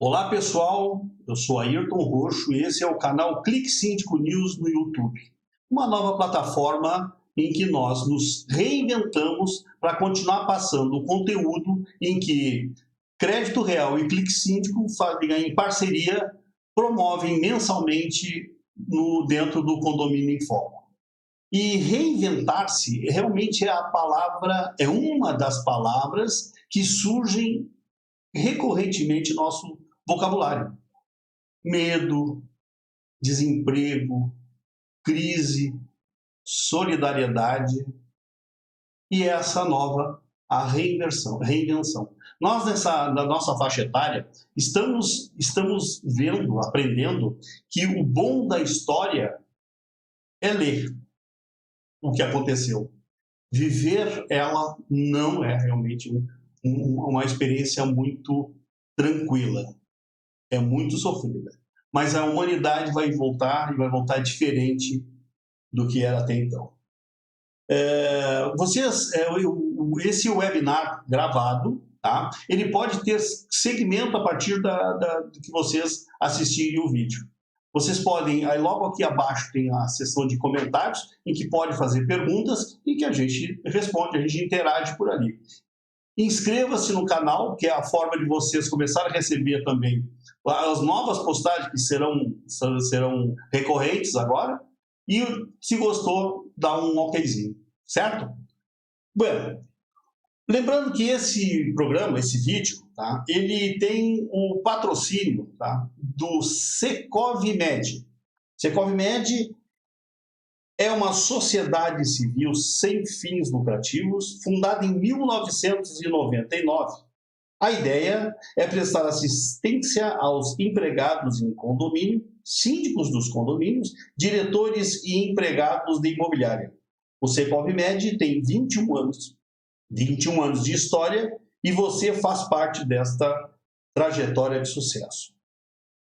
Olá pessoal, eu sou Ayrton Roxo e esse é o canal Clique Síndico News no YouTube. Uma nova plataforma em que nós nos reinventamos para continuar passando o conteúdo em que Crédito Real e Clique Síndico, em parceria, promovem mensalmente dentro do Condomínio em Foco. E reinventar-se realmente é uma das palavras que surgem recorrentemente no nosso vocabulário. Medo, desemprego, crise, solidariedade e essa nova, a reinvenção. Nós, na nossa faixa etária, estamos vendo, aprendendo que o bom da história é ler o que aconteceu. Viver ela não é realmente uma experiência muito tranquila. É muito sofrida. Mas a humanidade vai voltar e vai voltar diferente do que era até então. Esse webinar gravado, tá? Ele pode ter segmento a partir do que vocês assistirem o vídeo. Vocês podem, aí logo aqui abaixo tem a seção de comentários, em que pode fazer perguntas e que a gente responde, a gente interage por ali. Inscreva-se no canal, que é a forma de vocês começarem a receber também as novas postagens que serão recorrentes agora. E se gostou, dá um okzinho, certo? Bom, lembrando que esse programa, esse vídeo, tá, ele tem o patrocínio, tá, do Secovmed. Secovmed é uma sociedade civil sem fins lucrativos, fundada em 1999. A ideia é prestar assistência aos empregados em condomínio, síndicos dos condomínios, diretores e empregados de imobiliária. O Secovmed tem 21 anos de história e você faz parte desta trajetória de sucesso.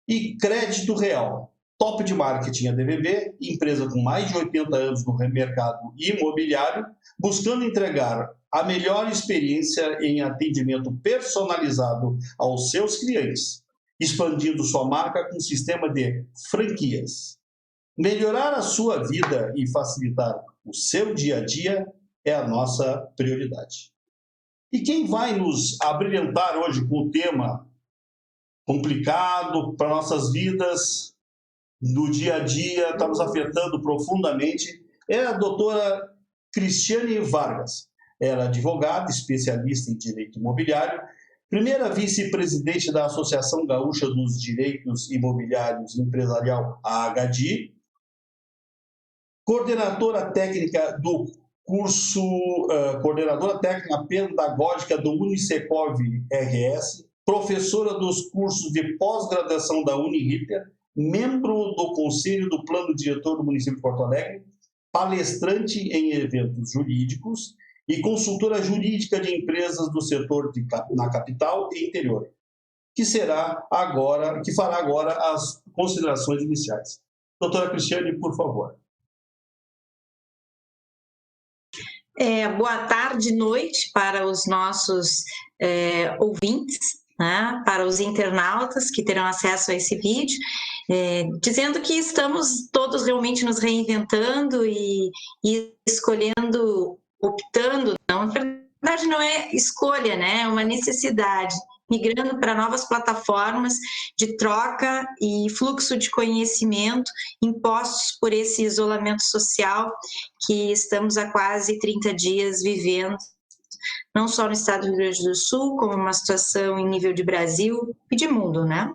E Crédito Real. Top de marketing ADVB, empresa com mais de 80 anos no mercado imobiliário, buscando entregar a melhor experiência em atendimento personalizado aos seus clientes, expandindo sua marca com um sistema de franquias. Melhorar a sua vida e facilitar o seu dia a dia é a nossa prioridade. E quem vai nos abrilhantar hoje com o tema complicado para nossas vidas, do dia a dia, está nos afetando profundamente, é a doutora Cristiane Vargas. Ela é advogada, especialista em direito imobiliário, primeira vice-presidente da Associação Gaúcha dos Direitos Imobiliários Empresarial, a AHDI, coordenadora técnica do curso, coordenadora técnica pedagógica do Unicecov RS, professora dos cursos de pós-graduação da Uniriter, membro do Conselho do Plano Diretor do município de Porto Alegre, palestrante em eventos jurídicos e consultora jurídica de empresas do setor na capital e interior, que fará agora as considerações iniciais. Doutora Cristiane, por favor. Boa tarde, noite para os nossos ouvintes, né, para os internautas que terão acesso a esse vídeo, dizendo que estamos todos realmente nos reinventando e escolhendo, optando, não, na verdade não é escolha, né, é uma necessidade, migrando para novas plataformas de troca e fluxo de conhecimento impostos por esse isolamento social que estamos há quase 30 dias vivendo, não só no estado do Rio Grande do Sul, como uma situação em nível de Brasil e de mundo, né?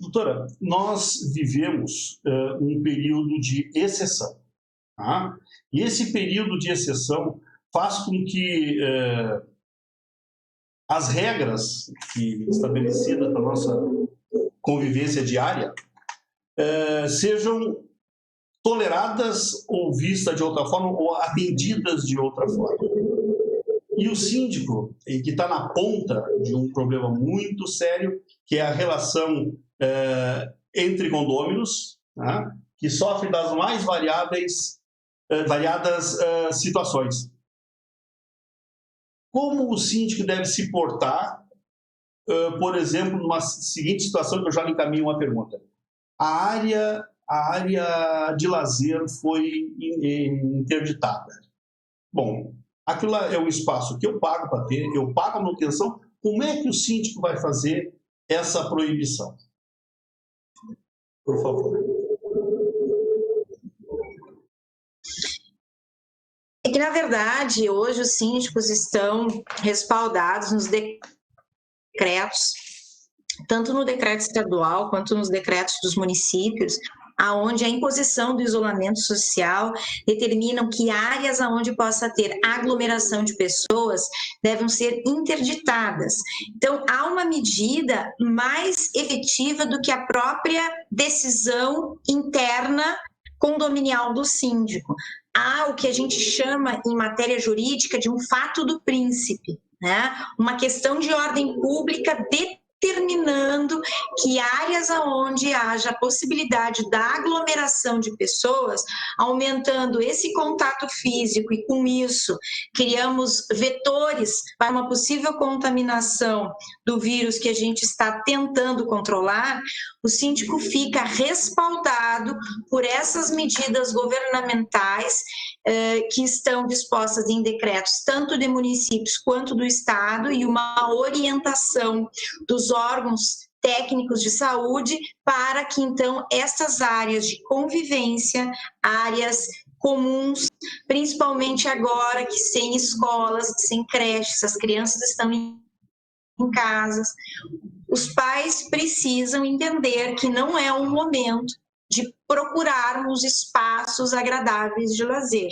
Doutora, nós vivemos um período de exceção, tá? E esse período de exceção faz com que as regras estabelecidas para a nossa convivência diária sejam toleradas ou vistas de outra forma ou atendidas de outra forma. E o síndico, que está na ponta de um problema muito sério, que é a relação entre condôminos, né, que sofre das mais variadas situações. Como o síndico deve se portar por exemplo, numa seguinte situação que eu já lhe encaminho uma pergunta. A área de lazer foi interditada. Bom, aquilo lá é um espaço que eu pago para ter, eu pago a manutenção. Como é que o síndico vai fazer essa proibição? Por favor. É que, na verdade, hoje os síndicos estão respaldados nos decretos, tanto no decreto estadual quanto nos decretos dos municípios, aonde a imposição do isolamento social determinam que áreas aonde possa ter aglomeração de pessoas devem ser interditadas. Então, há uma medida mais efetiva do que a própria decisão interna condominial do síndico. Há o que a gente chama, em matéria jurídica, de um fato do príncipe, né? Uma questão de ordem pública determinando que áreas onde haja a possibilidade da aglomeração de pessoas, aumentando esse contato físico e com isso criamos vetores para uma possível contaminação do vírus que a gente está tentando controlar, o síndico fica respaldado por essas medidas governamentais que estão dispostas em decretos tanto de municípios quanto do Estado e uma orientação dos órgãos técnicos de saúde para que, então, essas áreas de convivência, áreas comuns, principalmente agora que sem escolas, sem creches, as crianças estão em casas, os pais precisam entender que não é um momento de procurarmos espaços agradáveis de lazer.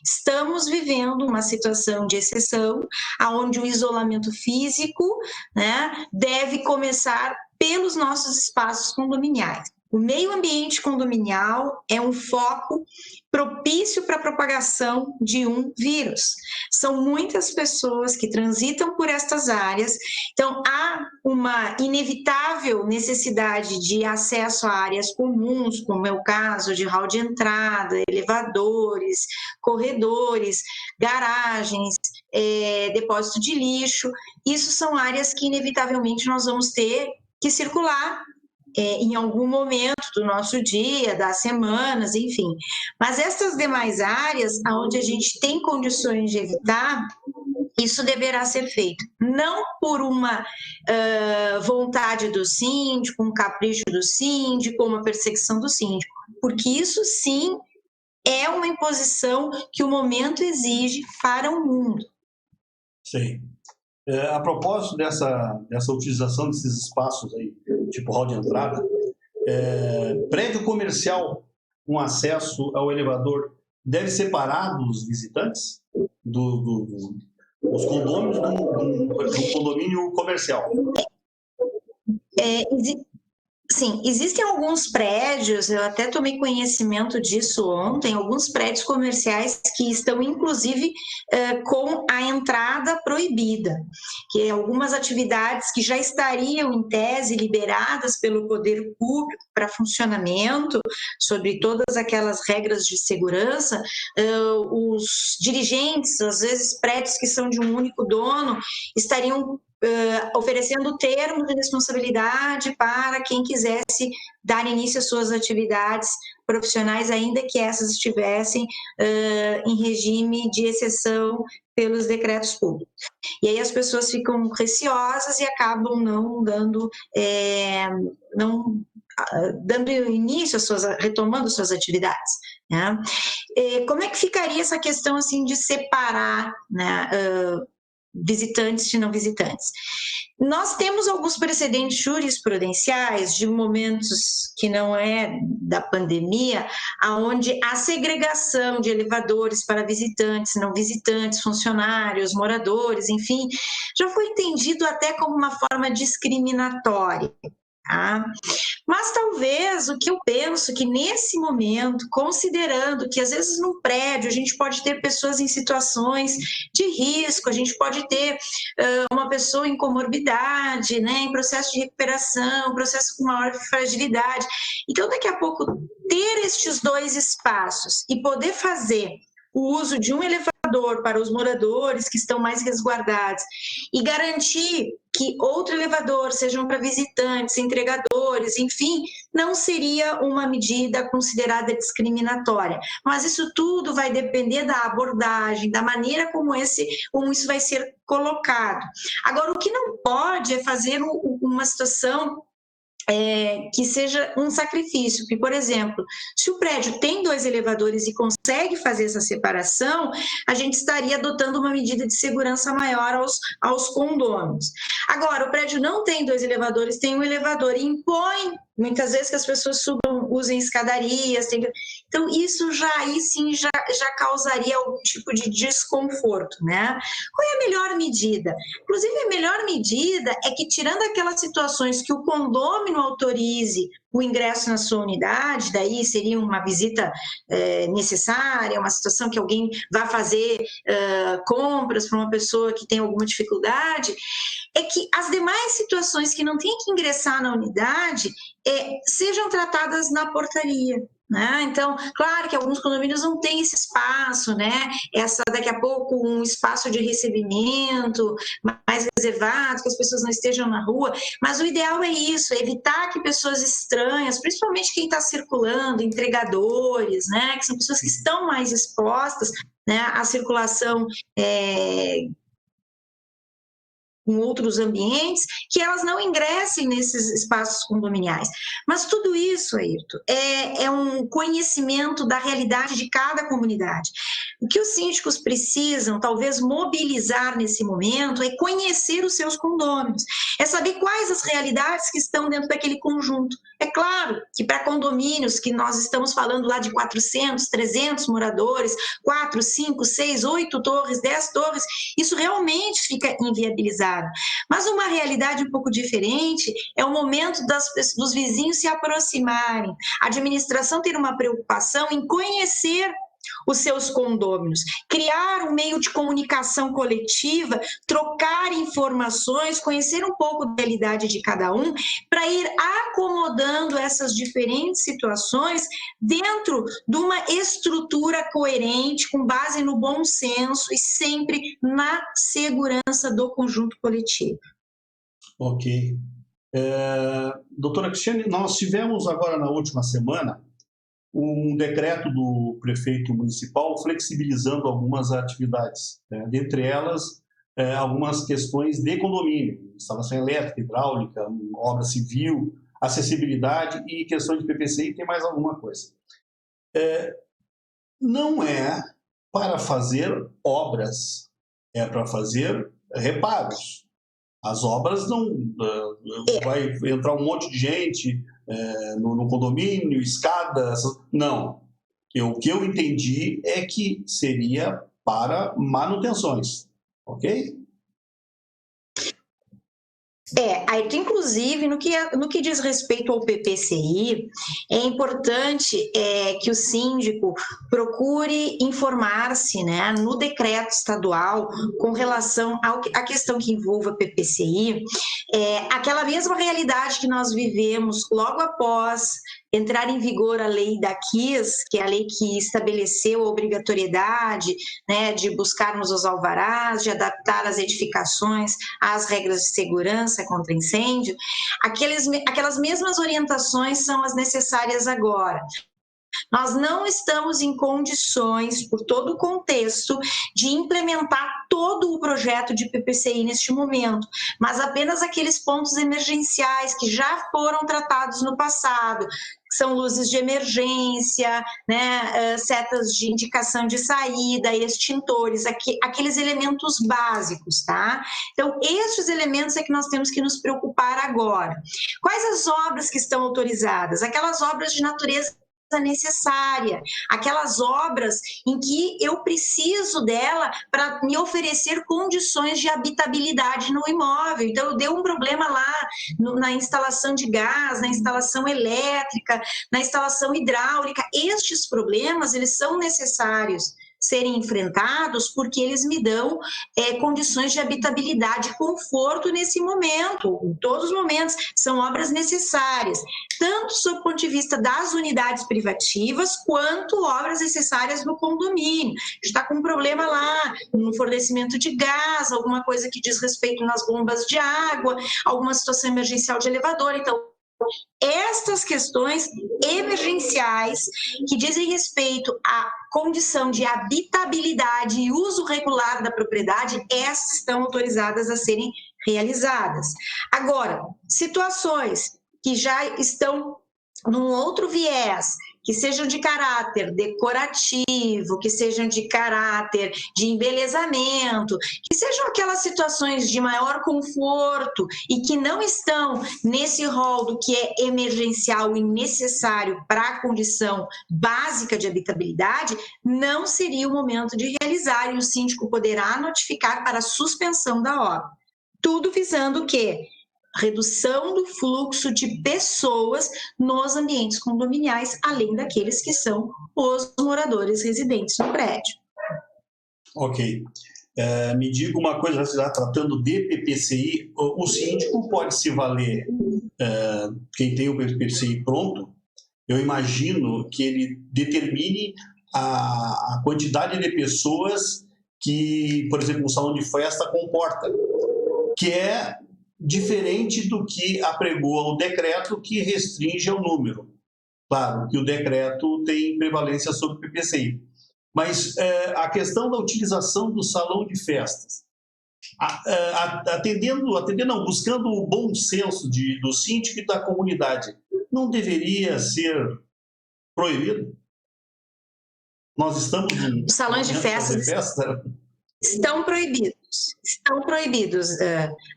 Estamos vivendo uma situação de exceção, onde o isolamento físico, né, deve começar pelos nossos espaços condominiais. O meio ambiente condominial é um foco propício para a propagação de um vírus. São muitas pessoas que transitam por estas áreas, então há uma inevitável necessidade de acesso a áreas comuns, como é o caso de hall de entrada, elevadores, corredores, garagens, depósito de lixo. Isso são áreas que inevitavelmente nós vamos ter que circular em algum momento do nosso dia, das semanas, enfim. Mas essas demais áreas, onde a gente tem condições de evitar, isso deverá ser feito. Não por uma vontade do síndico, um capricho do síndico, uma perseguição do síndico, porque isso sim é uma imposição que o momento exige para o mundo. Sim. A propósito dessa utilização desses espaços aí, tipo hall de entrada, prédio comercial com acesso ao elevador deve separar os visitantes dos condôminos do condomínio comercial? Sim, existem alguns prédios, eu até tomei conhecimento disso ontem, alguns prédios comerciais que estão, inclusive, com a entrada proibida, que algumas atividades que já estariam, em tese, liberadas pelo poder público para funcionamento, sobre todas aquelas regras de segurança, os dirigentes, às vezes prédios que são de um único dono, estariam oferecendo termos de responsabilidade para quem quisesse dar início às suas atividades profissionais, ainda que essas estivessem em regime de exceção pelos decretos públicos. E aí as pessoas ficam receosas e acabam não dando início retomando suas atividades, né? Como é que ficaria essa questão assim de separar, né, visitantes de não visitantes? Nós temos alguns precedentes jurisprudenciais de momentos que não é da pandemia, onde a segregação de elevadores para visitantes, não visitantes, funcionários, moradores, enfim, já foi entendido até como uma forma discriminatória. Tá? Mas talvez o que eu penso que nesse momento, considerando que às vezes num prédio a gente pode ter pessoas em situações de risco, a gente pode ter uma pessoa em comorbidade, né, em processo de recuperação, processo com maior fragilidade. Então, daqui a pouco, ter estes dois espaços e poder fazer o uso de um elevador elevador para os moradores que estão mais resguardados e garantir que outro elevador sejam para visitantes, entregadores, enfim, não seria uma medida considerada discriminatória. Mas isso tudo vai depender da abordagem, da maneira como isso vai ser colocado. Agora, o que não pode é fazer uma situação que seja um sacrifício, porque, por exemplo, se o prédio tem 2 elevadores e consegue fazer essa separação, a gente estaria adotando uma medida de segurança maior aos condôminos. Agora, o prédio não tem 2 elevadores, tem um elevador e impõe, muitas vezes, que as pessoas usem escadarias, então isso aí sim já causaria algum tipo de desconforto, né? Qual é a melhor medida? Inclusive, a melhor medida é que, tirando aquelas situações que o condômino autorize o ingresso na sua unidade, daí seria uma visita necessária, uma situação que alguém vai fazer compras para uma pessoa que tem alguma dificuldade, é que as demais situações que não tem que ingressar na unidade sejam tratadas na portaria. Né? Então, claro que alguns condomínios não têm esse espaço, né? Daqui a pouco um espaço de recebimento mais reservado, que as pessoas não estejam na rua, mas o ideal é isso, evitar que pessoas estranhas, principalmente quem está circulando, entregadores, né? Que são pessoas que estão mais expostas, né, à circulação em outros ambientes, que elas não ingressem nesses espaços condominiais. Mas tudo isso, Ayrton, é um conhecimento da realidade de cada comunidade. O que os síndicos precisam, talvez, mobilizar nesse momento é conhecer os seus condôminos, é saber quais as realidades que estão dentro daquele conjunto. É claro que para condomínios que nós estamos falando lá de 400, 300 moradores, 4, 5, 6, 8 torres, 10 torres, isso realmente fica inviabilizado. Mas uma realidade um pouco diferente é o momento dos vizinhos se aproximarem, a administração ter uma preocupação em conhecer os seus condôminos, criar um meio de comunicação coletiva, trocar informações, conhecer um pouco da realidade de cada um, para ir acomodando essas diferentes situações dentro de uma estrutura coerente, com base no bom senso e sempre na segurança do conjunto coletivo. Ok. Doutora Cristiane, nós tivemos agora na última semana um decreto do prefeito municipal flexibilizando algumas atividades, né? Dentre elas, algumas questões de condomínio, instalação elétrica, hidráulica, obra civil, acessibilidade e questão de PPCI, tem mais alguma coisa. Não é para fazer obras, é para fazer reparos. As obras não... vai entrar um monte de gente no condomínio, escadas... Não. O que eu entendi é que seria para manutenções, ok? Aí, inclusive, no que diz respeito ao PPCI, é importante que o síndico procure informar-se, né, no decreto estadual com relação à questão que envolva PPCI, aquela mesma realidade que nós vivemos logo após entrar em vigor a lei da KIS, que é a lei que estabeleceu a obrigatoriedade, né, de buscarmos os alvarás, de adaptar as edificações às regras de segurança contra incêndio, aquelas mesmas orientações são as necessárias agora. Nós não estamos em condições, por todo o contexto, de implementar todo o projeto de PPCI neste momento, mas apenas aqueles pontos emergenciais que já foram tratados no passado, que são luzes de emergência, né, setas de indicação de saída, extintores, aqueles elementos básicos, tá? Então, estes elementos é que nós temos que nos preocupar agora. Quais as obras que estão autorizadas? Aquelas obras de natureza necessária, aquelas obras em que eu preciso dela para me oferecer condições de habitabilidade no imóvel. Então, eu dei um problema lá na instalação de gás, na instalação elétrica, na instalação hidráulica. Estes problemas, eles são necessários serem enfrentados porque eles me dão condições de habitabilidade e conforto nesse momento. Em todos os momentos, são obras necessárias, tanto sob o ponto de vista das unidades privativas, quanto obras necessárias no condomínio. A gente está com um problema lá no fornecimento de gás, alguma coisa que diz respeito nas bombas de água, alguma situação emergencial de elevador. Então, estas questões emergenciais que dizem respeito à condição de habitabilidade e uso regular da propriedade, essas estão autorizadas a serem realizadas. Agora, situações que já estão num outro viés, que sejam de caráter decorativo, que sejam de caráter de embelezamento, que sejam aquelas situações de maior conforto e que não estão nesse rol do que é emergencial e necessário para a condição básica de habitabilidade, não seria o momento de realizar, e o síndico poderá notificar para a suspensão da obra. Tudo visando o quê? Redução do fluxo de pessoas nos ambientes condominiais, além daqueles que são os moradores residentes no prédio. Ok. Me diga uma coisa, você está tratando de PPCI, o síndico pode se valer, quem tem o PPCI pronto, eu imagino que ele determine a quantidade de pessoas que, por exemplo, um salão de festa comporta, que é diferente do que apregoa o decreto, que restringe ao número. Claro que o decreto tem prevalência sobre o PPCI. Mas a questão da utilização do salão de festas, buscando o bom senso do síndico e da comunidade, não deveria ser proibido? Nós estamos Os salões de festas estão proibidos,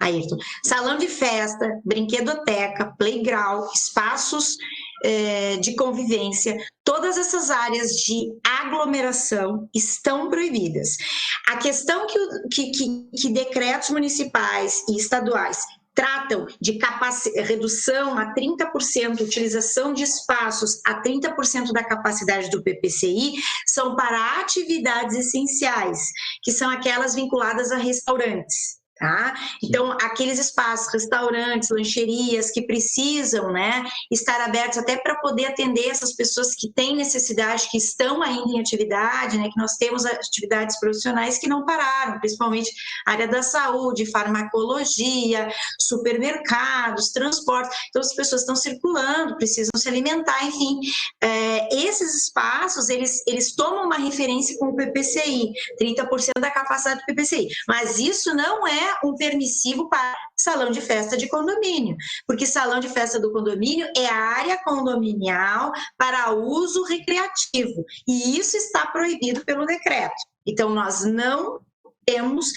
Ayrton. Salão de festa, brinquedoteca, playground, espaços de convivência, todas essas áreas de aglomeração estão proibidas. A questão que decretos municipais e estaduais tratam de redução a 30%, utilização de espaços a 30% da capacidade do PPCI, são para atividades essenciais, que são aquelas vinculadas a restaurantes. Tá? Então, aqueles espaços, restaurantes, lancherias que precisam, né, estar abertos até para poder atender essas pessoas que têm necessidade, que estão ainda em atividade, né, que nós temos atividades profissionais que não pararam, principalmente área da saúde, farmacologia, supermercados, transportes. Então, as pessoas estão circulando, precisam se alimentar, enfim. Esses espaços, eles tomam uma referência com o PPCI, 30% da capacidade do PPCI, mas isso não é um permissivo para salão de festa de condomínio, porque salão de festa do condomínio é a área condominial para uso recreativo, e isso está proibido pelo decreto. Então, nós não temos,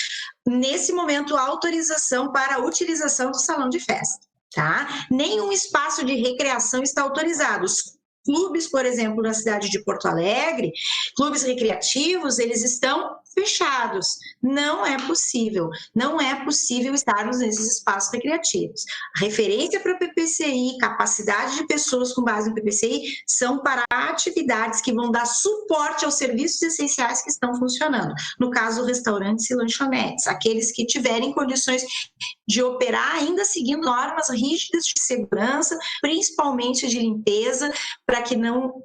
nesse momento, autorização para a utilização do salão de festa, tá? Nenhum espaço de recreação está autorizado. Os clubes, por exemplo, na cidade de Porto Alegre, clubes recreativos, eles estão fechados. Não é possível estarmos nesses espaços recreativos. Referência para o PPCI, capacidade de pessoas com base no PPCI, são para atividades que vão dar suporte aos serviços essenciais que estão funcionando. No caso, restaurantes e lanchonetes, aqueles que tiverem condições de operar ainda seguindo normas rígidas de segurança, principalmente de limpeza, para que não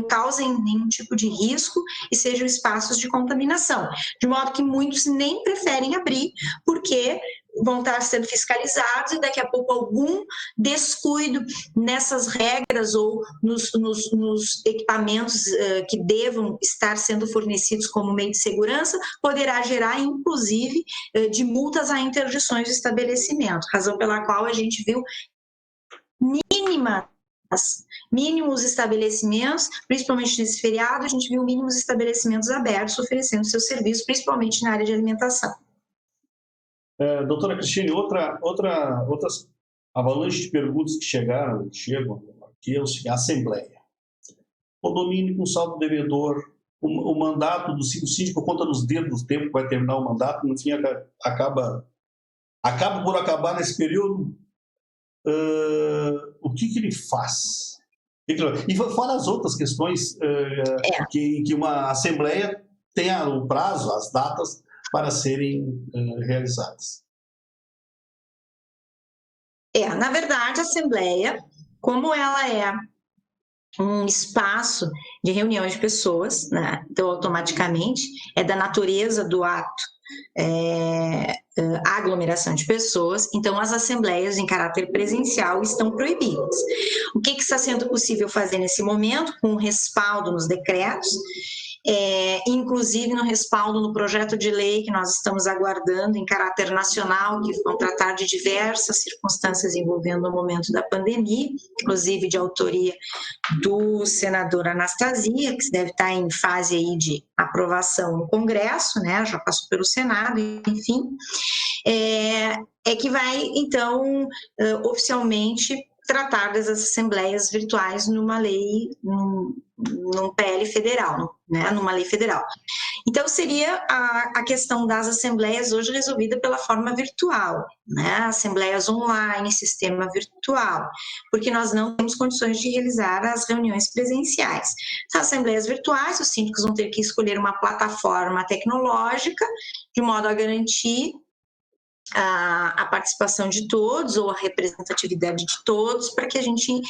causem nenhum tipo de risco e sejam espaços de contaminação, de modo que muitos nem preferem abrir, porque vão estar sendo fiscalizados e daqui a pouco algum descuido nessas regras ou nos equipamentos que devam estar sendo fornecidos como meio de segurança poderá gerar, inclusive, de multas a interdições de estabelecimento, razão pela qual a gente viu mínimos estabelecimentos, principalmente nesse feriado, a gente viu mínimos estabelecimentos abertos oferecendo seus serviços, principalmente na área de alimentação. Doutora Cristine, outras avalanche de perguntas que chegam aqui é o seguinte: Assembleia. Condomínio com saldo devedor, o mandato do síndico conta nos dedos do tempo que vai terminar o mandato, no fim acaba por acabar nesse período. O que ele faz? E fora as outras questões que uma Assembleia tenha o prazo, as datas para serem realizadas. Na verdade, a Assembleia, como ela é um espaço de reunião de pessoas, né? Então, automaticamente, é da natureza do ato a aglomeração de pessoas, então as assembleias em caráter presencial estão proibidas. O que está sendo possível fazer nesse momento, com respaldo nos decretos, inclusive no respaldo no projeto de lei que nós estamos aguardando em caráter nacional, que vão tratar de diversas circunstâncias envolvendo o momento da pandemia, inclusive de autoria do senador Anastasia, que deve estar em fase aí de aprovação no Congresso, né, já passou pelo Senado, enfim, que vai, então, oficialmente tratar das assembleias virtuais numa lei, num PL federal, né, numa lei federal. Então, seria a questão das assembleias hoje resolvida pela forma virtual, né, assembleias online, sistema virtual, porque nós não temos condições de realizar as reuniões presenciais. As assembleias virtuais, os síndicos vão ter que escolher uma plataforma tecnológica, de modo a garantir a participação de todos ou a representatividade de todos, para que a gente,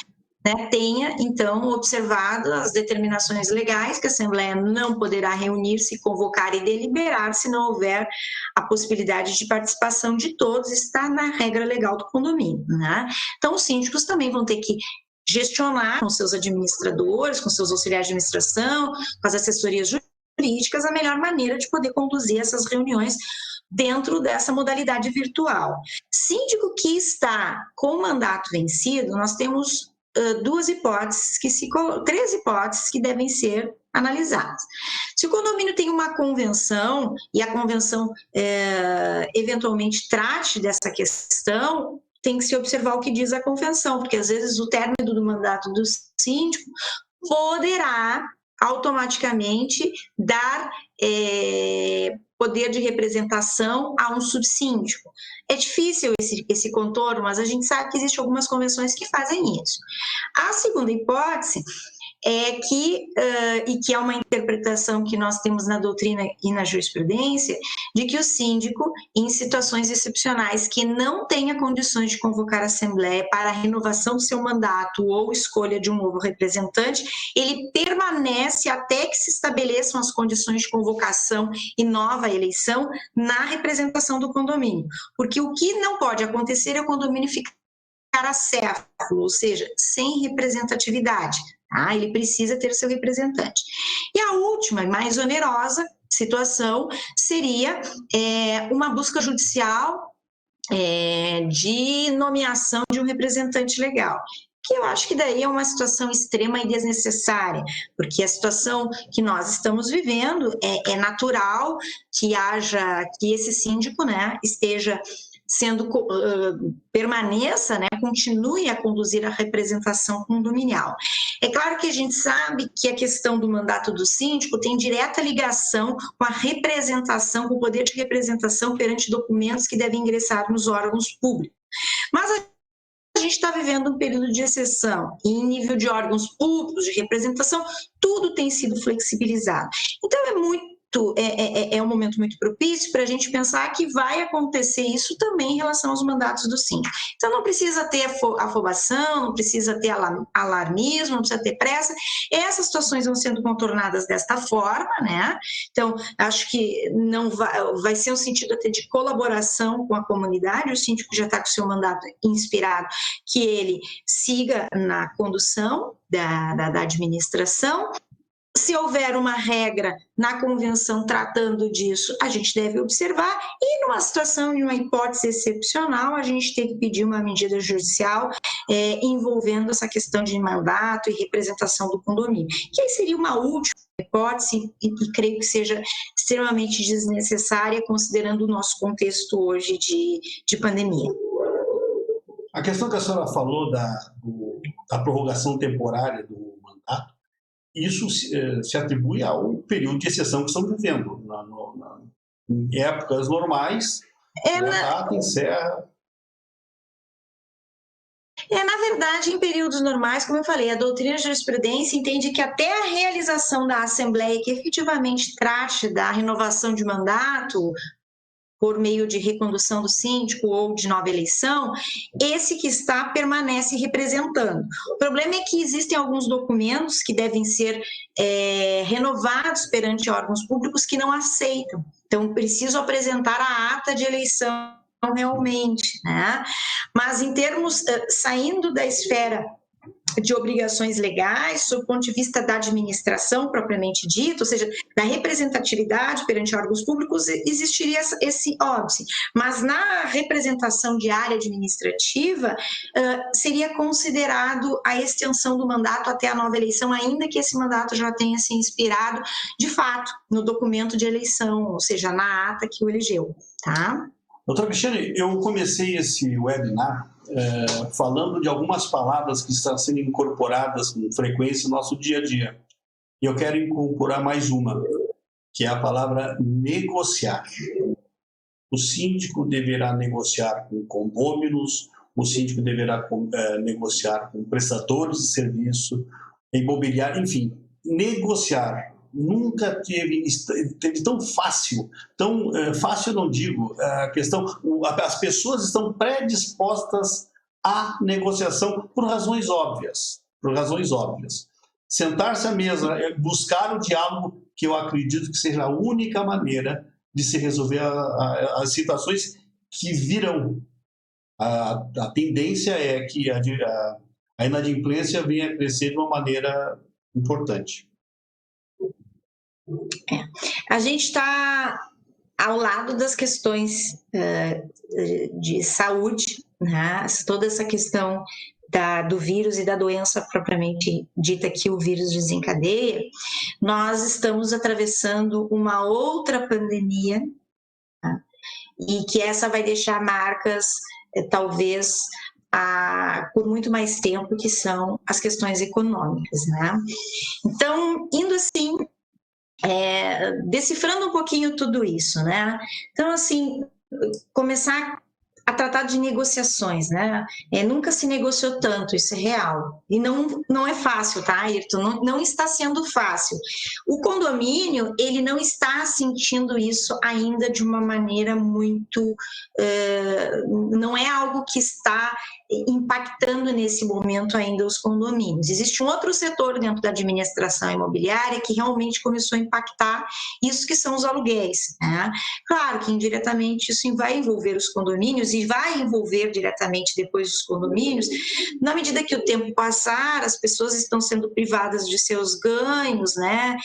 né, tenha, então, observado as determinações legais, que a Assembleia não poderá reunir-se, convocar e deliberar se não houver a possibilidade de participação de todos, está na regra legal do condomínio, né? Então, os síndicos também vão ter que gestionar com seus administradores, com seus auxiliares de administração, com as assessorias jurídicas, a melhor maneira de poder conduzir essas reuniões dentro dessa modalidade virtual. Síndico que está com mandato vencido, nós temos três hipóteses que devem ser analisadas. Se o condomínio tem uma convenção e a convenção eventualmente trate dessa questão, tem que se observar o que diz a convenção, porque às vezes o término do mandato do síndico poderá automaticamente dar poder de representação a um subsíndico. É difícil esse contorno, mas a gente sabe que existem algumas convenções que fazem isso. A segunda hipótese é que, e que é uma interpretação que nós temos na doutrina e na jurisprudência, de que o síndico, em situações excepcionais que não tenha condições de convocar a Assembleia para a renovação do seu mandato ou escolha de um novo representante, ele permanece até que se estabeleçam as condições de convocação e nova eleição na representação do condomínio. Porque o que não pode acontecer é o condomínio ficar acéfalo, ou seja, sem representatividade. Tá? Ele precisa ter seu representante. E a última, mais onerosa situação, seria uma busca judicial de nomeação de um representante legal, que eu acho que daí é uma situação extrema e desnecessária, porque a situação que nós estamos vivendo é natural que esse síndico, né, esteja sendo, permaneça, né, continue a conduzir a representação condominial. É claro que a gente sabe que a questão do mandato do síndico tem direta ligação com a representação, com o poder de representação perante documentos que devem ingressar nos órgãos públicos. Mas a gente está vivendo um período de exceção e em nível de órgãos públicos, de representação, tudo tem sido flexibilizado. Então é um momento muito propício para a gente pensar que vai acontecer isso também em relação aos mandatos do síndico. Então não precisa ter afobação, não precisa ter alarmismo, não precisa ter pressa. Essas situações vão sendo contornadas desta forma, né? Então acho que não vai ser um sentido até de colaboração com a comunidade. O síndico já está com o seu mandato inspirado, que ele siga na condução da administração. Se houver uma regra na convenção tratando disso, a gente deve observar, e numa situação, em uma hipótese excepcional, a gente tem que pedir uma medida judicial envolvendo essa questão de mandato e representação do condomínio, que aí seria uma última hipótese e creio que seja extremamente desnecessária, considerando o nosso contexto hoje de pandemia. A questão que a senhora falou da prorrogação temporária do mandato, isso se atribui ao período de exceção que estamos vivendo. Em épocas normais, o mandato encerra. Na verdade, em períodos normais, como eu falei, a doutrina de jurisprudência entende que até a realização da Assembleia, que efetivamente trate da renovação de mandato, por meio de recondução do síndico ou de nova eleição, esse que está permanece representando. O problema é que existem alguns documentos que devem ser renovados perante órgãos públicos que não aceitam. Então, preciso apresentar a ata de eleição realmente, né? Mas em termos, saindo da esfera de obrigações legais, sob o ponto de vista da administração propriamente dita, ou seja, da representatividade perante órgãos públicos, existiria esse óbice. Mas na representação de área administrativa, seria considerado a extensão do mandato até a nova eleição, ainda que esse mandato já tenha se inspirado, de fato, no documento de eleição, ou seja, na ata que o elegeu, tá? Doutora Cristiane, eu comecei esse webinar falando de algumas palavras que estão sendo incorporadas com frequência no nosso dia a dia. E eu quero incorporar mais uma, que é a palavra negociar. O síndico deverá negociar com condôminos, o síndico deverá negociar com prestadores de serviço, imobiliário, enfim, negociar. Nunca teve tão fácil, fácil eu não digo, a questão, as pessoas estão predispostas à negociação por razões óbvias, Sentar-se à mesa, buscar o diálogo, que eu acredito que seja a única maneira de se resolver as situações que virão. A tendência é que a inadimplência venha a crescer de uma maneira importante. A gente está ao lado das questões de saúde, né? Toda essa questão do vírus e da doença propriamente dita que o vírus desencadeia. Nós estamos atravessando uma outra pandemia, tá? E que essa vai deixar marcas, talvez, por muito mais tempo, que são as questões econômicas, né? Então, indo assim, decifrando um pouquinho tudo isso, né? Então, assim, começar a tratar de negociações, né? Nunca se negociou tanto, isso é real. E não é fácil, tá, Ayrton? Não está sendo fácil. O condomínio, ele não está sentindo isso ainda de uma maneira muito... não é algo que está impactando nesse momento ainda os condomínios. Existe um outro setor dentro da administração imobiliária que realmente começou a impactar isso, que são os aluguéis, né? Claro que indiretamente isso vai envolver os condomínios e vai envolver diretamente depois os condomínios. Na medida que o tempo passar, as pessoas estão sendo privadas de seus ganhos, né?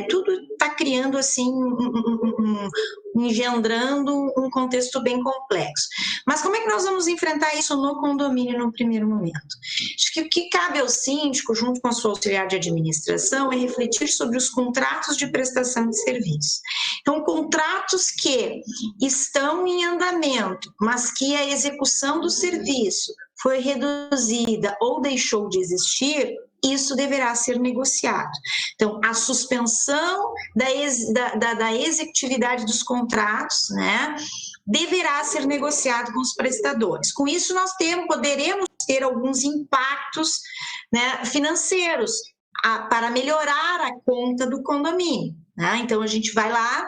Tudo está criando assim engendrando um contexto bem complexo. Mas como é que nós vamos enfrentar isso no condomínio no primeiro momento? Acho que o que cabe ao síndico, junto com a sua auxiliar de administração, é refletir sobre os contratos de prestação de serviço. Então, contratos que estão em andamento, mas que a execução do serviço foi reduzida ou deixou de existir, isso deverá ser negociado. Então, a suspensão da executividade dos contratos, né, deverá ser negociado com os prestadores. Com isso, nós poderemos ter alguns impactos, né, financeiros para melhorar a conta do condomínio, né? Então, a gente vai lá,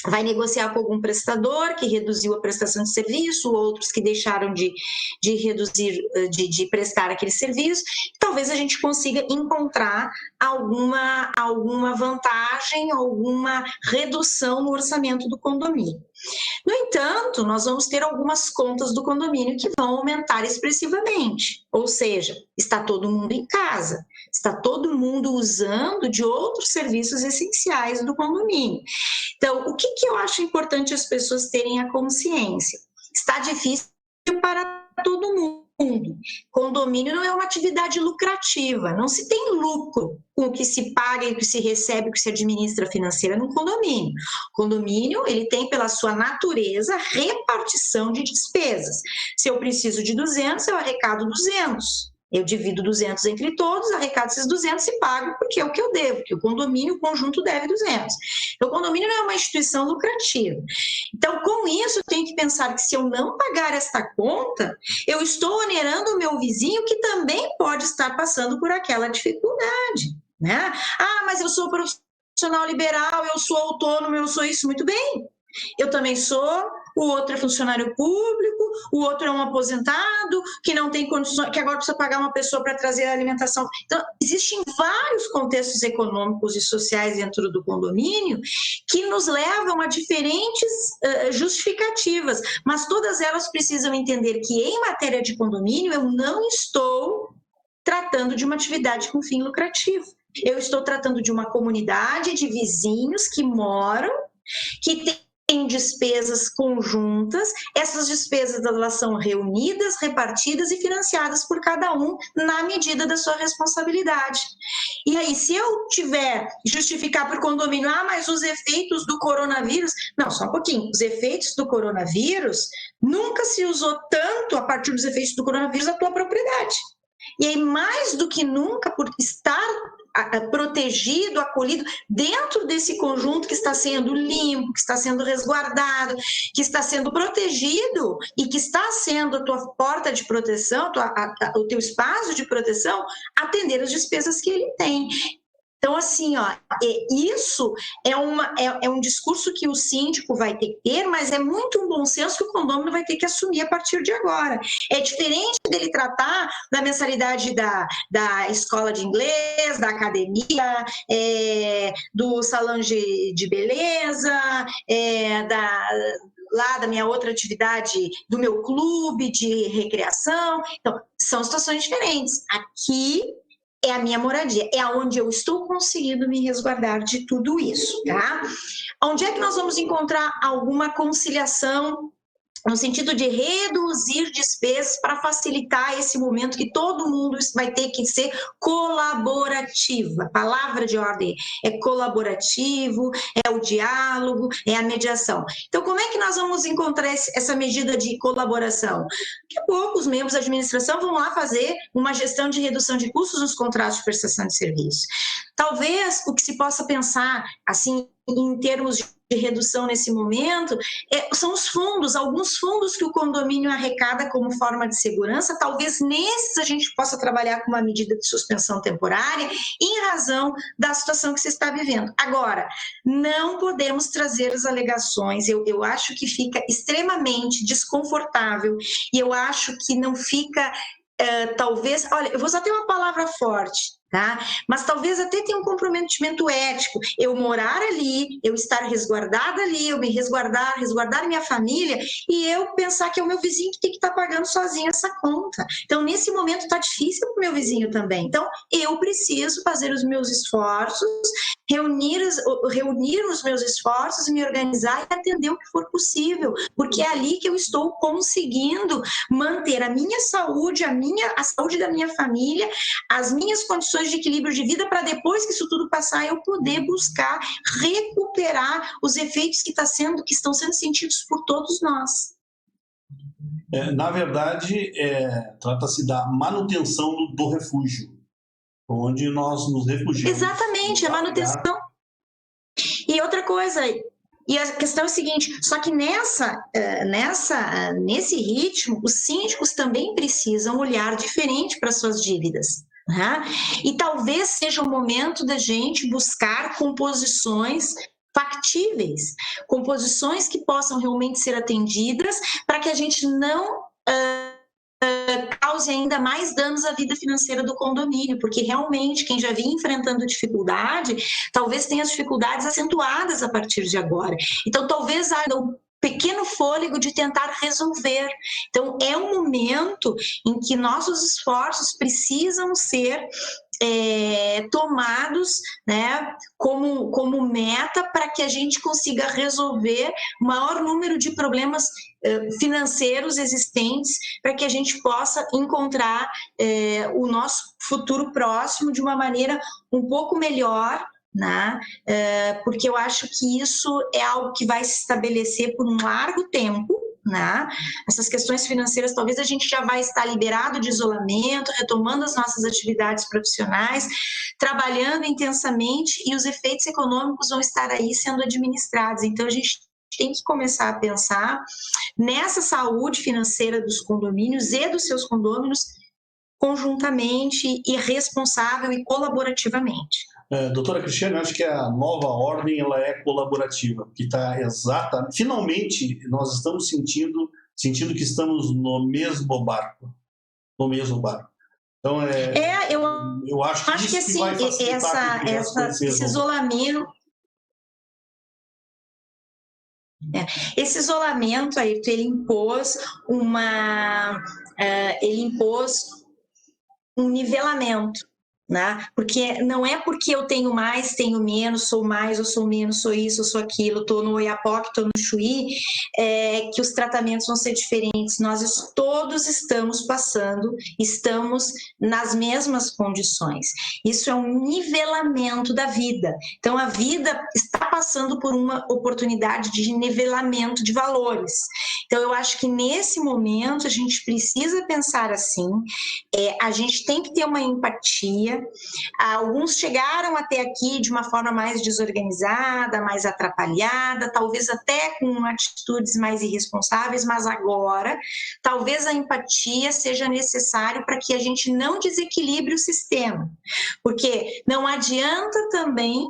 vai negociar com algum prestador que reduziu a prestação de serviço, outros que deixaram de reduzir, de prestar aquele serviço. Talvez a gente consiga encontrar alguma vantagem, alguma redução no orçamento do condomínio. No entanto, nós vamos ter algumas contas do condomínio que vão aumentar expressivamente, ou seja, está todo mundo em casa, está todo mundo usando de outros serviços essenciais do condomínio. Então, o que eu acho importante as pessoas terem a consciência? Está difícil para todo mundo. Condomínio não é uma atividade lucrativa, não se tem lucro com o que se paga e o que se recebe, o que se administra financeira no condomínio. O condomínio, ele tem pela sua natureza repartição de despesas. Se eu preciso de 200, eu arrecado 200. Eu divido 200 entre todos, arrecado esses 200 e pago, porque é o que eu devo, porque o condomínio, o conjunto deve 200. Então, o condomínio não é uma instituição lucrativa. Então, com isso, eu tenho que pensar que se eu não pagar esta conta, eu estou onerando o meu vizinho, que também pode estar passando por aquela dificuldade, né? Ah, mas eu sou profissional liberal, eu sou autônomo, eu sou isso, muito bem. Eu também sou, o outro é funcionário público, o outro é um aposentado, que não tem condições, que agora precisa pagar uma pessoa para trazer a alimentação. Então, existem vários contextos econômicos e sociais dentro do condomínio que nos levam a diferentes justificativas, mas todas elas precisam entender que, em matéria de condomínio, eu não estou tratando de uma atividade com fim lucrativo. Eu estou tratando de uma comunidade de vizinhos que moram, que tem despesas conjuntas, essas despesas elas são reunidas, repartidas e financiadas por cada um na medida da sua responsabilidade. E aí, se eu tiver justificar para o condomínio, mas os efeitos do coronavírus, não, só um pouquinho, os efeitos do coronavírus, nunca se usou tanto a partir dos efeitos do coronavírus a tua propriedade. E aí, mais do que nunca, por estar protegido, acolhido, dentro desse conjunto que está sendo limpo, que está sendo resguardado, que está sendo protegido e que está sendo a tua porta de proteção, o teu espaço de proteção, atender as despesas que ele tem. Então, assim, isso é um discurso que o síndico vai ter que ter, mas é muito um bom senso que o condomínio vai ter que assumir a partir de agora. É diferente dele tratar da mensalidade da escola de inglês, da academia, do salão de beleza, lá da minha outra atividade, do meu clube de recreação. Então, são situações diferentes. Aqui é a minha moradia, é onde eu estou conseguindo me resguardar de tudo isso, tá? Onde é que nós vamos encontrar alguma conciliação no sentido de reduzir despesas para facilitar esse momento que todo mundo vai ter que ser colaborativo. A palavra de ordem é colaborativo, é o diálogo, é a mediação. Então, como é que nós vamos encontrar essa medida de colaboração? Daqui a pouco os membros da administração vão lá fazer uma gestão de redução de custos nos contratos de prestação de serviço. Talvez o que se possa pensar, assim, em termos de redução nesse momento, são os fundos, alguns fundos que o condomínio arrecada como forma de segurança, talvez nesses a gente possa trabalhar com uma medida de suspensão temporária em razão da situação que se está vivendo. Agora, não podemos trazer as alegações, eu acho que fica extremamente desconfortável e eu acho que não fica, talvez, olha, eu vou usar até uma palavra forte, tá? Mas talvez até tenha um comprometimento ético, eu morar ali, eu estar resguardada ali, eu me resguardar minha família e eu pensar que é o meu vizinho que tem que estar pagando sozinho essa conta. Então, nesse momento está difícil para o meu vizinho também. Então, eu preciso fazer os meus esforços, reunir os meus esforços, me organizar e atender o que for possível, porque é ali que eu estou conseguindo manter a minha saúde, a saúde da minha família, as minhas condições de equilíbrio de vida, para depois que isso tudo passar, eu poder buscar recuperar os efeitos que estão sendo sentidos por todos nós. Na verdade, trata-se da manutenção do refúgio, onde nós nos refugiamos. Exatamente, a manutenção. E outra coisa, e a questão é a seguinte, só que nesse ritmo, os síndicos também precisam olhar diferente para suas dívidas. E talvez seja o momento da gente buscar composições factíveis, composições que possam realmente ser atendidas para que a gente não cause ainda mais danos à vida financeira do condomínio, porque realmente quem já vinha enfrentando dificuldade, talvez tenha as dificuldades acentuadas a partir de agora. Então, talvez haja um pequeno fôlego de tentar resolver. Então, é um momento em que nossos esforços precisam ser tomados, né, como meta para que a gente consiga resolver o maior número de problemas financeiros existentes, para que a gente possa encontrar o nosso futuro próximo de uma maneira um pouco melhor, né? Porque eu acho que isso é algo que vai se estabelecer por um largo tempo, né? Essas questões financeiras, talvez a gente já vai estar liberado de isolamento, retomando as nossas atividades profissionais, trabalhando intensamente, e os efeitos econômicos vão estar aí sendo administrados. Então, a gente tem que começar a pensar nessa saúde financeira dos condomínios e dos seus condôminos conjuntamente e responsável e colaborativamente. Doutora Cristiane, acho que a nova ordem ela é colaborativa, que está exata. Finalmente, nós estamos sentindo que estamos no mesmo barco. Então, eu acho que isso assim, vai facilitar esse isolamento. Esse isolamento, Ayrton, ele impôs um nivelamento, né? Porque não é porque eu tenho mais, tenho menos, sou mais ou sou menos, sou isso, sou aquilo, estou no Oiapoque, estou no Chuí, que os tratamentos vão ser diferentes. Nós todos estamos passando, estamos nas mesmas condições. Isso é um nivelamento da vida. Então, a vida está passando por uma oportunidade de nivelamento de valores. Então, eu acho que nesse momento a gente precisa pensar assim, a gente tem que ter uma empatia. Alguns chegaram até aqui de uma forma mais desorganizada, mais atrapalhada, talvez até com atitudes mais irresponsáveis, mas agora talvez a empatia seja necessária para que a gente não desequilibre o sistema, porque não adianta também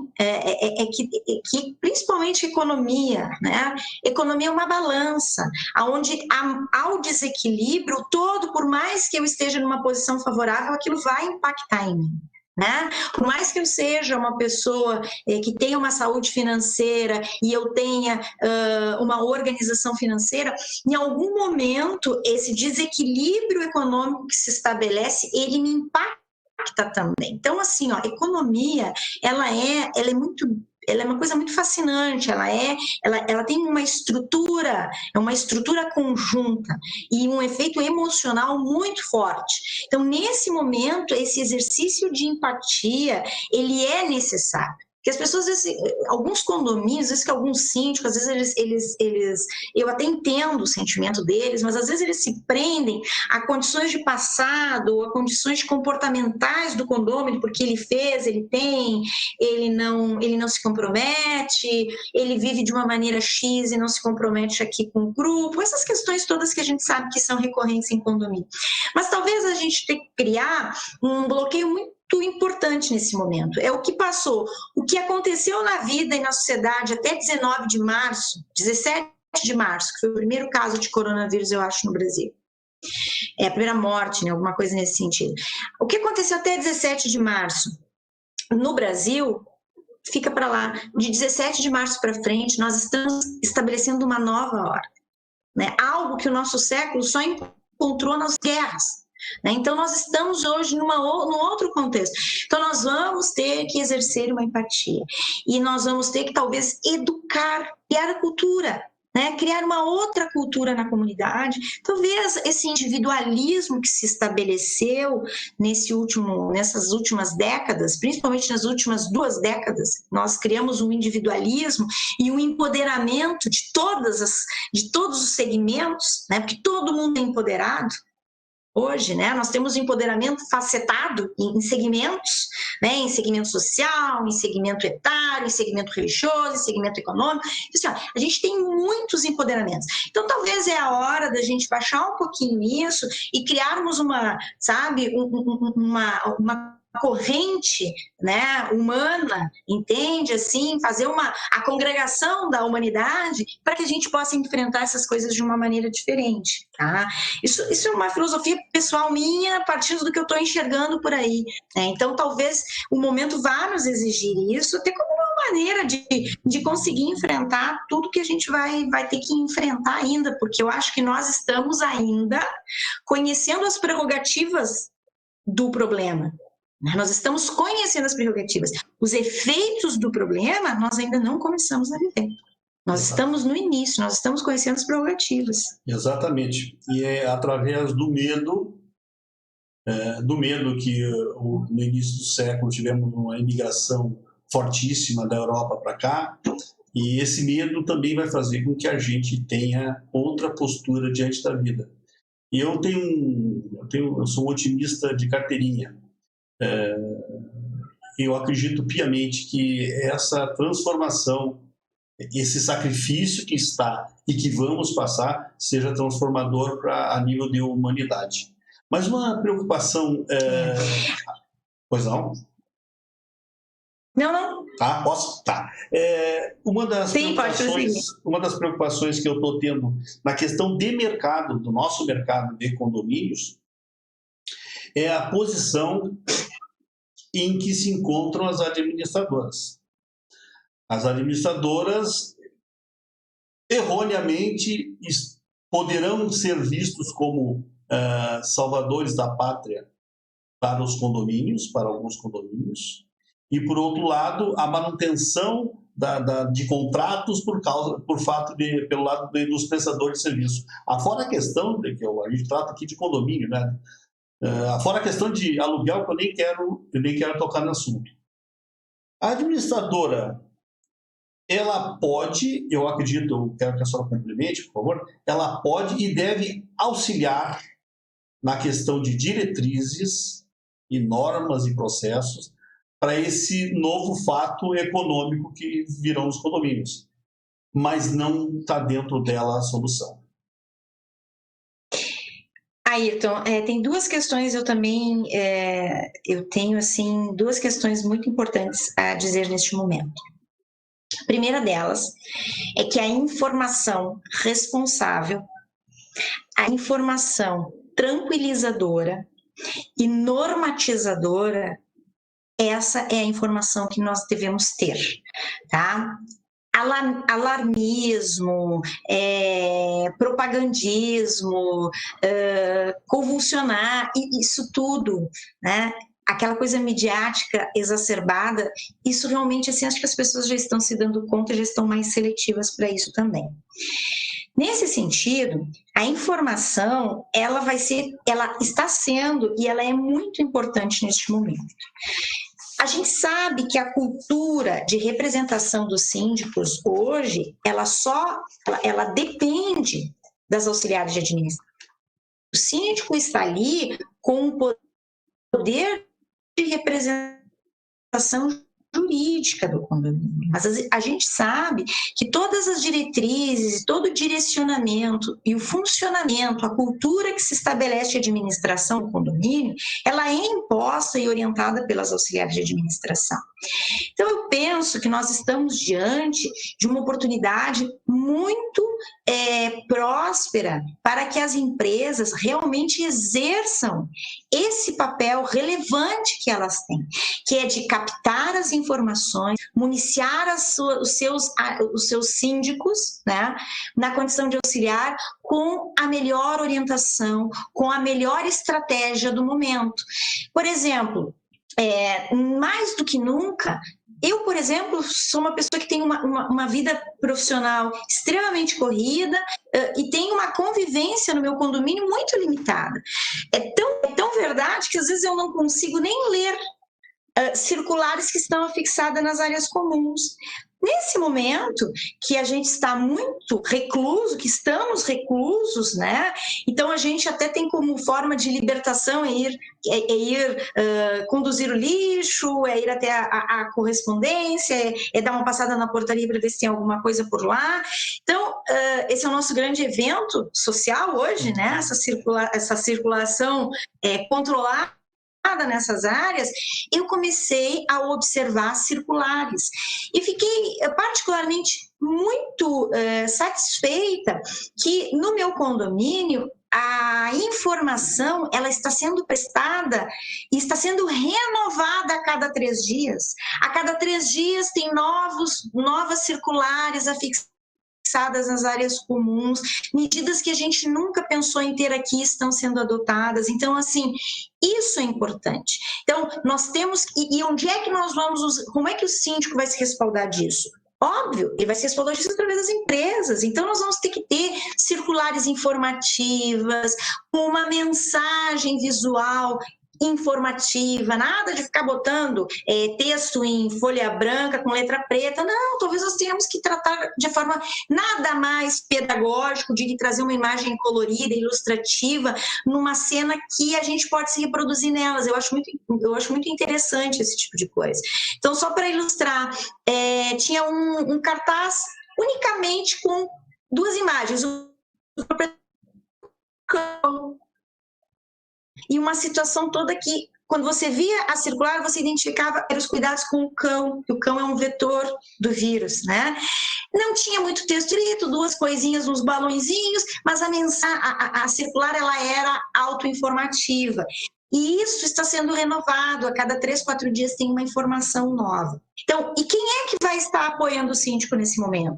que principalmente economia, né? Economia é uma balança, onde ao desequilíbrio todo, por mais que eu esteja numa posição favorável, aquilo vai impactar em mim. Né? Por mais que eu seja uma pessoa que tenha uma saúde financeira e eu tenha uma organização financeira, em algum momento esse desequilíbrio econômico que se estabelece, ele me impacta também. Então, assim, ó, economia, ela é uma coisa muito fascinante, ela tem uma estrutura conjunta e um efeito emocional muito forte. Então, nesse momento, esse exercício de empatia, ele é necessário. Porque as pessoas, alguns condomínios, às vezes que alguns síndicos, às vezes eu até entendo o sentimento deles, mas às vezes eles se prendem a condições de passado, ou a condições comportamentais do condômino, porque ele fez, ele tem, ele não se compromete, ele vive de uma maneira X e não se compromete aqui com o grupo, essas questões todas que a gente sabe que são recorrentes em condomínio. Mas talvez a gente tenha que criar um bloqueio muito importante nesse momento, é o que passou, o que aconteceu na vida e na sociedade até 17 de março, que foi o primeiro caso de coronavírus, eu acho, no Brasil. A primeira morte, né, alguma coisa nesse sentido. O que aconteceu até 17 de março no Brasil, fica para lá. De 17 de março para frente, nós estamos estabelecendo uma nova ordem, né? Algo que o nosso século só encontrou nas guerras. Então, nós estamos hoje num outro contexto. Então, nós vamos ter que exercer uma empatia. E nós vamos ter que, talvez, criar a cultura, né? Criar uma outra cultura na comunidade. Talvez esse individualismo que se estabeleceu nessas últimas décadas, principalmente nas últimas 2 décadas, nós criamos um individualismo e um empoderamento de todos os segmentos, né? Porque todo mundo é empoderado. Hoje, né, nós temos empoderamento facetado em segmentos, né, em segmento social, em segmento etário, em segmento religioso, em segmento econômico. Assim, ó, a gente tem muitos empoderamentos. Então, talvez é a hora da gente baixar um pouquinho isso e criarmos uma corrente, né, humana, entende, assim, fazer a congregação da humanidade para que a gente possa enfrentar essas coisas de uma maneira diferente, tá? Isso é uma filosofia pessoal minha, a partir do que eu estou enxergando por aí, né? Então, talvez o momento vá nos exigir isso, até como uma maneira de conseguir enfrentar tudo que a gente vai ter que enfrentar ainda, porque eu acho que nós estamos ainda conhecendo as prerrogativas do problema. Nós estamos conhecendo as prerrogativas. Os efeitos do problema, nós ainda não começamos a viver. Nós estamos no início, nós estamos conhecendo as prerrogativas. Exatamente. E é através do medo que no início do século tivemos uma imigração fortíssima da Europa para cá, E esse medo também vai fazer com que a gente tenha outra postura diante da vida. E eu sou um otimista de carteirinha. Eu acredito piamente que essa transformação, esse sacrifício que está e que vamos passar, seja transformador a nível de humanidade. Mas uma preocupação... Pois não? Não. Tá, posso? Tá. Uma das preocupações que eu estou tendo na questão de mercado, do nosso mercado de condomínios, é a posição em que se encontram as administradoras. As administradoras, erroneamente, poderão ser vistos como salvadores da pátria para os condomínios, para alguns condomínios, e, por outro lado, a manutenção de contratos pelo lado dos prestadores de serviço. Afora a questão, a gente trata aqui de condomínio, né? Afora a questão de aluguel, que eu nem quero tocar no assunto. A administradora, ela pode, eu acredito, quero que a senhora complemente, por favor, ela pode e deve auxiliar na questão de diretrizes e normas e processos para esse novo fato econômico que virão os condomínios. Mas não está dentro dela a solução. Ayrton, tem duas questões, eu tenho assim, duas questões muito importantes a dizer neste momento. A primeira delas é que a informação responsável, a informação tranquilizadora e normatizadora, essa é a informação que nós devemos ter, tá? Alarmismo, propagandismo, convulsionar, isso tudo, né? Aquela coisa midiática exacerbada, isso realmente, assim, acho que as pessoas já estão se dando conta, já estão mais seletivas para isso também. Nesse sentido, a informação, ela está sendo, e ela é muito importante neste momento. A gente sabe que a cultura de representação dos síndicos hoje, ela depende das auxiliares de administração. O síndico está ali com o poder de representação jurídica do condomínio, mas a gente sabe que todas as diretrizes, todo o direcionamento e o funcionamento, a cultura que se estabelece de administração do condomínio, ela é imposta e orientada pelas auxiliares de administração. Então, eu penso que nós estamos diante de uma oportunidade muito próspera para que as empresas realmente exerçam esse papel relevante que elas têm, que é de captar as informações, municiar os seus síndicos, né, na condição de auxiliar com a melhor orientação, com a melhor estratégia do momento. Por exemplo, mais do que nunca, eu, por exemplo, sou uma pessoa que tem uma vida profissional extremamente corrida e tem uma convivência no meu condomínio muito limitada. É tão verdade que às vezes eu não consigo nem ler circulares que estão afixadas nas áreas comuns. Nesse momento que a gente está muito recluso, que estamos reclusos, né? Então a gente até tem como forma de libertação ir conduzir o lixo, ir até a correspondência, dar uma passada na portaria para ver se tem alguma coisa por lá. Então esse é o nosso grande evento social hoje, né? Essa circulação controlada nessas áreas, eu comecei a observar circulares e fiquei particularmente muito satisfeita que no meu condomínio a informação ela está sendo prestada e está sendo renovada a cada 3 dias. A cada 3 dias tem novas circulares afixadas nas áreas comuns, medidas que a gente nunca pensou em ter aqui estão sendo adotadas. Então, assim, isso é importante. Então, nós temos... E onde é que nós vamos... Como é que o síndico vai se respaldar disso? Óbvio, ele vai se respaldar disso através das empresas. Então, nós vamos ter que ter circulares informativas, com uma mensagem visual informativa, nada de ficar botando texto em folha branca com letra preta. Não, talvez nós tenhamos que tratar de forma nada mais pedagógico, de trazer uma imagem colorida, ilustrativa, numa cena que a gente pode se reproduzir nelas. Eu acho muito interessante esse tipo de coisa. Então, só para ilustrar, tinha um cartaz unicamente com 2 imagens, o cão e uma situação toda que, quando você via a circular, você identificava os cuidados com o cão, que o cão é um vetor do vírus, né? Não tinha muito texto direito, 2 coisinhas, uns balõezinhos, mas a circular ela era autoinformativa. E isso está sendo renovado, a cada 3, 4 dias tem uma informação nova. Então, e quem é que vai estar apoiando o síndico nesse momento?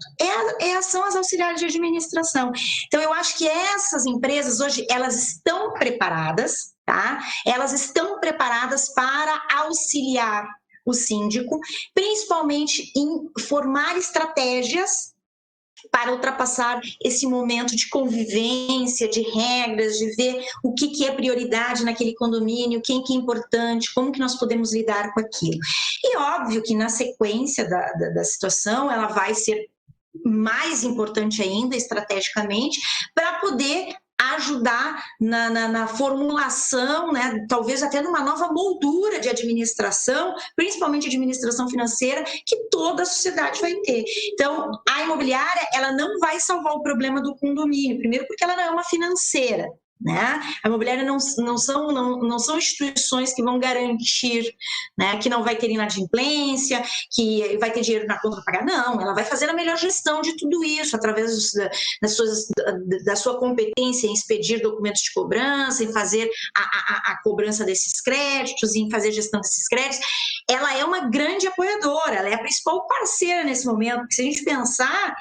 São as auxiliares de administração. Então, eu acho que essas empresas hoje, elas estão preparadas, tá? Elas estão preparadas para auxiliar o síndico, principalmente em formar estratégias para ultrapassar esse momento de convivência, de regras, de ver o que é prioridade naquele condomínio, quem que é importante, como que nós podemos lidar com aquilo. E óbvio que na sequência da situação, ela vai ser mais importante ainda, estrategicamente, para poder ajudar na formulação, né, talvez até numa nova moldura de administração, principalmente administração financeira, que toda a sociedade vai ter. Então, a imobiliária, ela não vai salvar o problema do condomínio, primeiro porque ela não é uma financeira, né? A imobiliária não são instituições que vão garantir, né, que não vai ter inadimplência, que vai ter dinheiro na conta para pagar. Não, ela vai fazer a melhor gestão de tudo isso, através da sua competência em expedir documentos de cobrança, em fazer a cobrança desses créditos, em fazer gestão desses créditos. Ela é uma grande apoiadora, ela é a principal parceira nesse momento, porque se a gente pensar,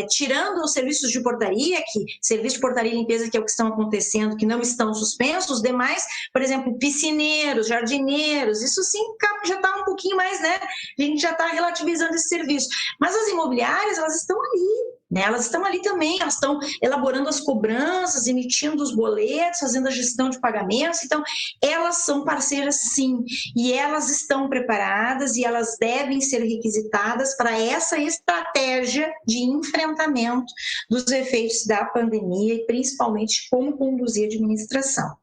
tirando os serviços de portaria, serviço de portaria e limpeza, que é o que estão acontecendo, que não estão suspensos, os demais, por exemplo, piscineiros, jardineiros, isso sim já está um pouquinho mais, né? A gente já está relativizando esse serviço. Mas as imobiliárias, elas estão ali, né? Elas estão ali também, elas estão elaborando as cobranças, emitindo os boletos, fazendo a gestão de pagamentos. Então, elas são parceiras sim, e elas estão preparadas e elas devem ser requisitadas para essa estratégia de enfrentamento dos efeitos da pandemia e principalmente como conduzir a administração.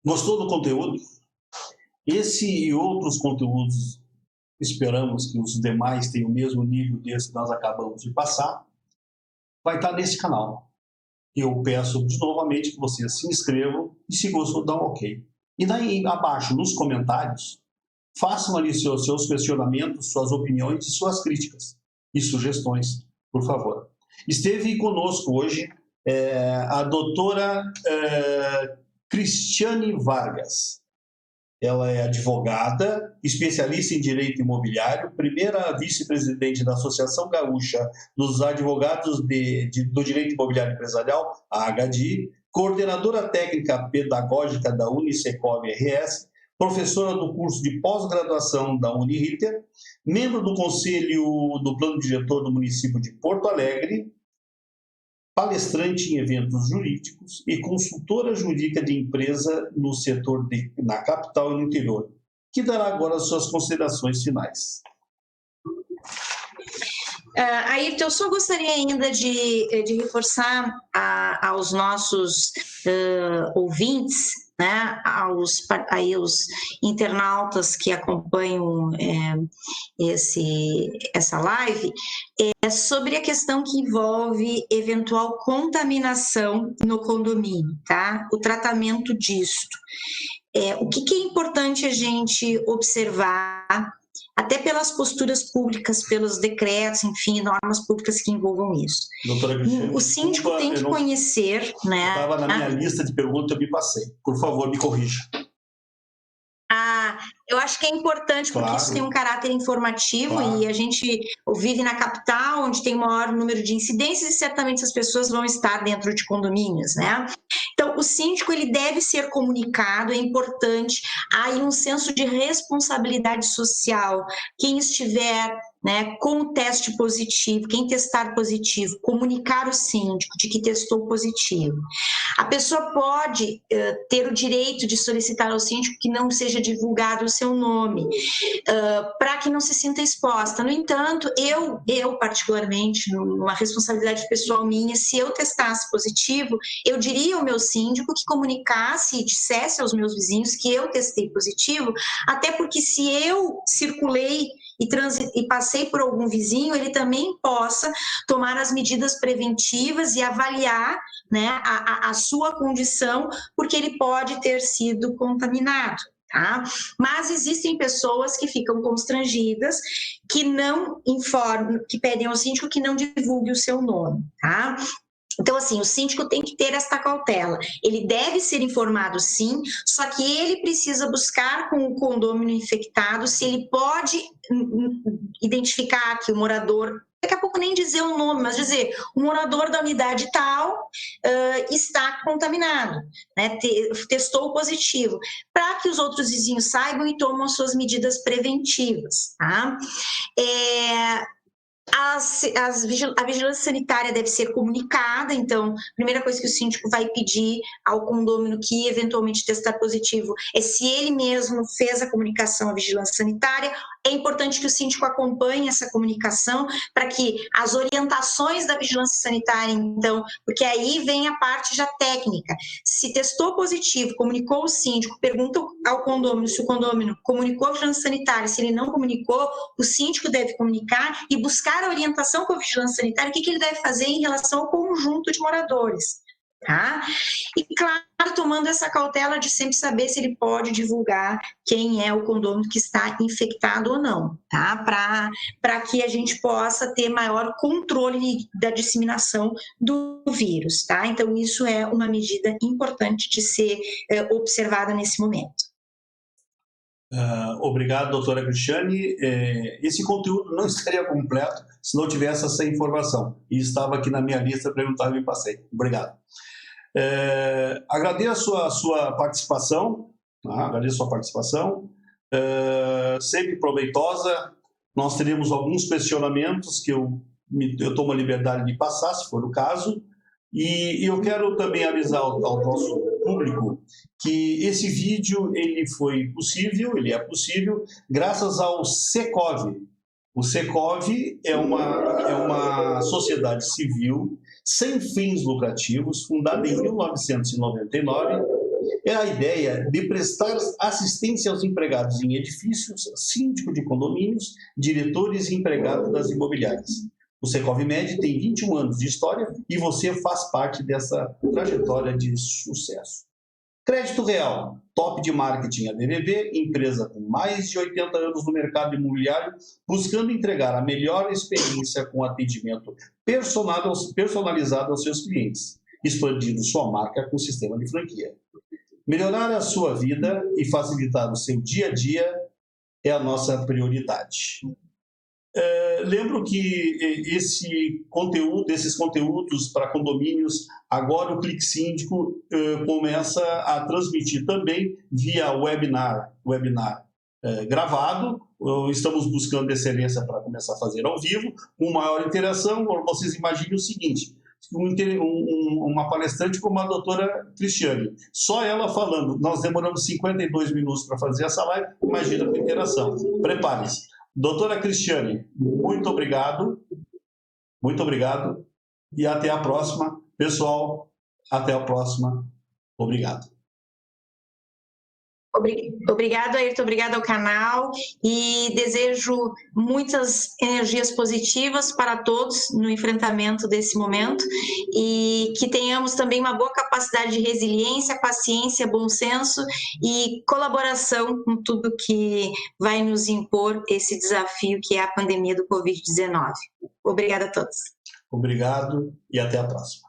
Gostou do conteúdo? Esse e outros conteúdos, esperamos que os demais tenham o mesmo nível desse que nós acabamos de passar, vai estar nesse canal. Eu peço novamente que vocês se inscrevam e, se gostou, dá um ok. E daí abaixo, nos comentários, façam ali seus questionamentos, suas opiniões e suas críticas e sugestões, por favor. Esteve conosco hoje a doutora Cristiane Vargas. Ela é advogada, especialista em direito imobiliário, primeira vice-presidente da Associação Gaúcha dos Advogados do Direito Imobiliário Empresarial, a HDI, coordenadora técnica pedagógica da Unisecov RS, professora do curso de pós-graduação da Uniriter, membro do Conselho do Plano Diretor do município de Porto Alegre, palestrante em eventos jurídicos e consultora jurídica de empresa no setor na capital e no interior, que dará agora as suas considerações finais. Ayrton, eu só gostaria ainda de reforçar aos nossos ouvintes, né, os internautas que acompanham essa live, sobre a questão que envolve eventual contaminação no condomínio, tá? O tratamento disto. O que é importante a gente observar, até pelas posturas públicas, pelos decretos, enfim, normas públicas que envolvam isso. Doutora Cristiane, o síndico tem que conhecer, né? Estava na minha lista de perguntas, eu me passei. Por favor, me corrija. Eu acho que é importante, porque claro, isso tem um caráter informativo, claro, e a gente vive na capital, onde tem o maior número de incidências, e certamente essas pessoas vão estar dentro de condomínios, né? Então, o síndico, ele deve ser comunicado, é importante, há aí um senso de responsabilidade social. Quem estiver né, com o teste positivo, quem testar positivo, comunicar o síndico de que testou positivo. A pessoa pode ter o direito de solicitar ao síndico que não seja divulgado o seu nome, para que não se sinta exposta. No entanto, eu particularmente, numa responsabilidade pessoal minha, se eu testasse positivo, eu diria ao meu síndico que comunicasse e dissesse aos meus vizinhos que eu testei positivo, até porque se eu circulei e passei por algum vizinho, ele também possa tomar as medidas preventivas e avaliar, né, a sua condição, porque ele pode ter sido contaminado. Tá? Mas existem pessoas que ficam constrangidas, que não informam, que pedem ao síndico que não divulgue o seu nome. Tá? Então, assim, o síndico tem que ter esta cautela. Ele deve ser informado, sim, só que ele precisa buscar com o condômino infectado se ele pode identificar que o morador, daqui a pouco nem dizer o nome, mas dizer, o morador da unidade tal está contaminado, né, testou positivo, para que os outros vizinhos saibam e tomem as suas medidas preventivas. Tá? A vigilância sanitária deve ser comunicada, então, a primeira coisa que o síndico vai pedir ao condômino que eventualmente testar positivo é se ele mesmo fez a comunicação à vigilância sanitária. É importante que o síndico acompanhe essa comunicação para que as orientações da vigilância sanitária, então, porque aí vem a parte já técnica. Se testou positivo, comunicou ao síndico, pergunta ao condômino se o condômino comunicou à vigilância sanitária, se ele não comunicou, o síndico deve comunicar e buscar a orientação com a vigilância sanitária, o que ele deve fazer em relação ao conjunto de moradores. Tá? E, claro, tomando essa cautela de sempre saber se ele pode divulgar quem é o condômino que está infectado ou não, tá? Para que a gente possa ter maior controle da disseminação do vírus. Tá? Então, isso é uma medida importante de ser observada nesse momento. Obrigado, doutora Cristiane. Esse conteúdo não estaria completo se não tivesse essa informação. E estava aqui na minha lista, perguntava e me passei. Obrigado. Agradeço a sua participação, tá? Agradeço a sua participação, sempre proveitosa. Nós teremos alguns questionamentos que eu tomo a liberdade de passar, se for o caso, e eu quero também avisar ao nosso público que esse vídeo ele é possível graças ao Secov. O Secov é uma sociedade civil sem fins lucrativos, fundada em 1999. É a ideia de prestar assistência aos empregados em edifícios, síndico de condomínios, diretores e empregados das imobiliárias. O Secov-Med tem 21 anos de história e você faz parte dessa trajetória de sucesso. Crédito Real, top de marketing ADVB, empresa com mais de 80 anos no mercado imobiliário, buscando entregar a melhor experiência com atendimento personalizado aos seus clientes, expandindo sua marca com sistema de franquia. Melhorar a sua vida e facilitar o seu dia a dia é a nossa prioridade. Lembro que esses conteúdos para condomínios, agora o Clique Síndico começa a transmitir também via webinar gravado. Estamos buscando excelência para começar a fazer ao vivo, com maior interação. Vocês imaginem o seguinte, uma palestrante como a doutora Cristiane, só ela falando, nós demoramos 52 minutos para fazer essa live, imagina com interação. Prepare-se. Doutora Cristiane, muito obrigado e até a próxima. Pessoal, até a próxima. Obrigado. Obrigado, Ayrton, obrigado ao canal e desejo muitas energias positivas para todos no enfrentamento desse momento e que tenhamos também uma boa capacidade de resiliência, paciência, bom senso e colaboração com tudo que vai nos impor esse desafio que é a pandemia do Covid-19. Obrigada a todos. Obrigado e até a próxima.